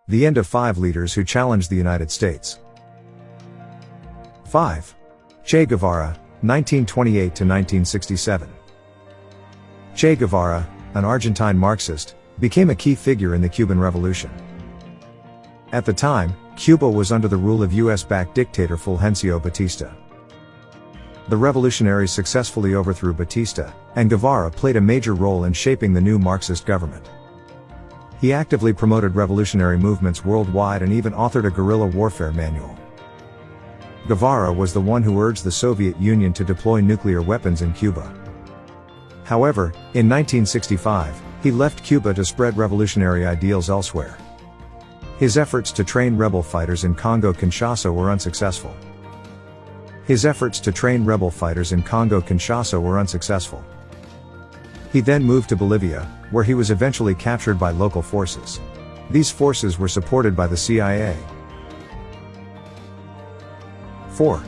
The end of 5 leaders who challenged the United States. 5. Che Guevara, 1928 to 1967. Che Guevara, an Argentine Marxist, became a key figure in the Cuban Revolution. At the time, Cuba was under the rule of US-backed dictator Fulgencio Batista. The revolutionaries successfully overthrew Batista, and Guevara played a major role in shaping the new Marxist government. He actively promoted revolutionary movements worldwide and even authored a guerrilla warfare manual. Guevara was the one who urged the Soviet Union to deploy nuclear weapons in Cuba. However, in 1965, he left Cuba to spread revolutionary ideals elsewhere. His efforts to train rebel fighters in Congo-Kinshasa were unsuccessful. He then moved to Bolivia, where he was eventually captured by local forces. These forces were supported by the CIA. 4.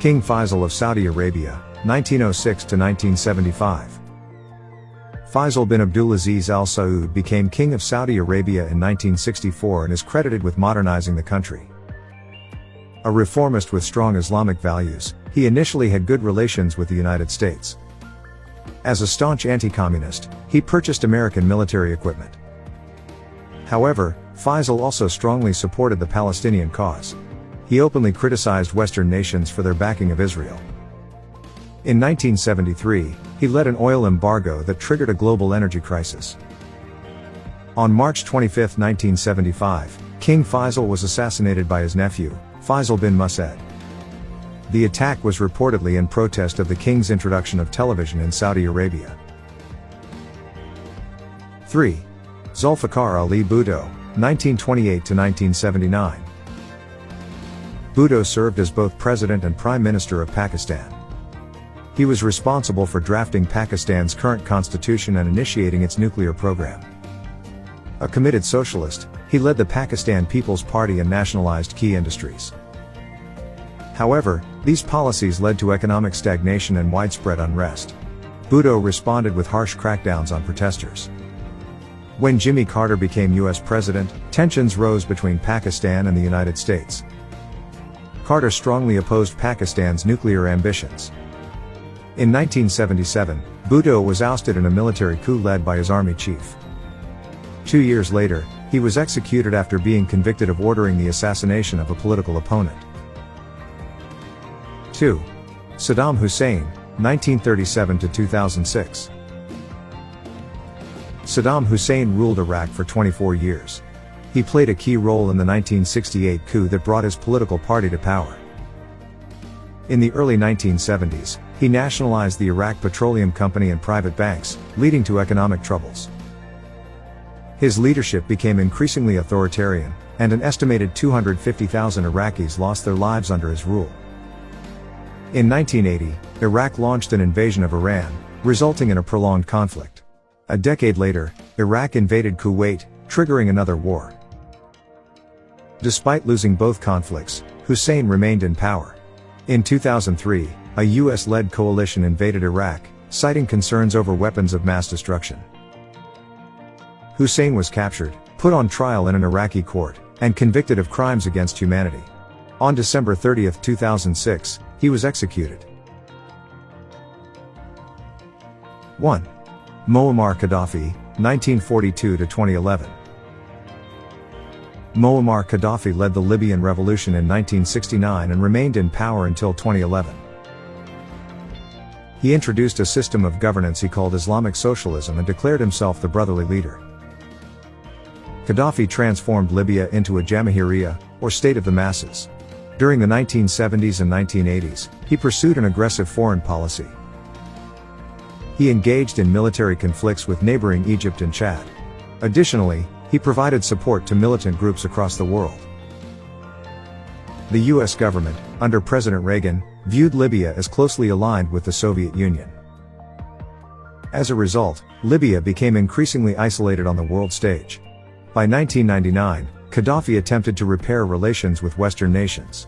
King Faisal of Saudi Arabia, 1906 to 1975. Faisal bin Abdulaziz Al Saud became King of Saudi Arabia in 1964 and is credited with modernizing the country. A reformist with strong Islamic values, he initially had good relations with the United States. As a staunch anti-communist, he purchased American military equipment. However, Faisal also strongly supported the Palestinian cause. He openly criticized Western nations for their backing of Israel. In 1973, he led an oil embargo that triggered a global energy crisis. On March 25, 1975, King Faisal was assassinated by his nephew, Faisal bin Musaid. The attack was reportedly in protest of the king's introduction of television in Saudi Arabia. 3. Zulfikar Ali Bhutto, 1928 to 1979. Bhutto served as both President and Prime Minister of Pakistan. He was responsible for drafting Pakistan's current constitution and initiating its nuclear program. A committed socialist, he led the Pakistan People's Party and nationalized key industries. However, these policies led to economic stagnation and widespread unrest. Bhutto responded with harsh crackdowns on protesters. When Jimmy Carter became U.S. president, tensions rose between Pakistan and the United States. Carter strongly opposed Pakistan's nuclear ambitions. In 1977, Bhutto was ousted in a military coup led by his army chief. 2 years later, he was executed after being convicted of ordering the assassination of a political opponent. 2. Saddam Hussein, 1937 to 2006. Saddam Hussein ruled Iraq for 24 years. He played a key role in the 1968 coup that brought his political party to power. In the early 1970s, he nationalized the Iraq Petroleum Company and private banks, leading to economic troubles. His leadership became increasingly authoritarian, and an estimated 250,000 Iraqis lost their lives under his rule. In 1980, Iraq launched an invasion of Iran, resulting in a prolonged conflict. A decade later, Iraq invaded Kuwait, triggering another war. Despite losing both conflicts, Hussein remained in power. In 2003, a US-led coalition invaded Iraq, citing concerns over weapons of mass destruction. Hussein was captured, put on trial in an Iraqi court, and convicted of crimes against humanity. On December 30, 2006, he was executed. 1. Muammar Gaddafi, 1942 to 2011. Muammar Gaddafi led the Libyan revolution in 1969 and remained in power until 2011. He introduced a system of governance he called Islamic socialism and declared himself the brotherly leader. Gaddafi transformed Libya into a Jamahiriya, or state of the masses. During the 1970s and 1980s, he pursued an aggressive foreign policy. He engaged in military conflicts with neighboring Egypt and Chad. Additionally, he provided support to militant groups across the world. The US government, under President Reagan, viewed Libya as closely aligned with the Soviet Union. As a result, Libya became increasingly isolated on the world stage. By 1999, Gaddafi attempted to repair relations with Western nations.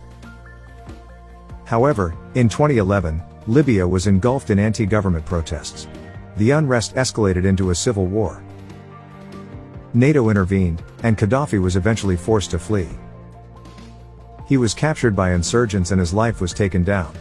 However, in 2011, Libya was engulfed in anti-government protests. The unrest escalated into a civil war. NATO intervened, and Gaddafi was eventually forced to flee. He was captured by insurgents and his life was taken down.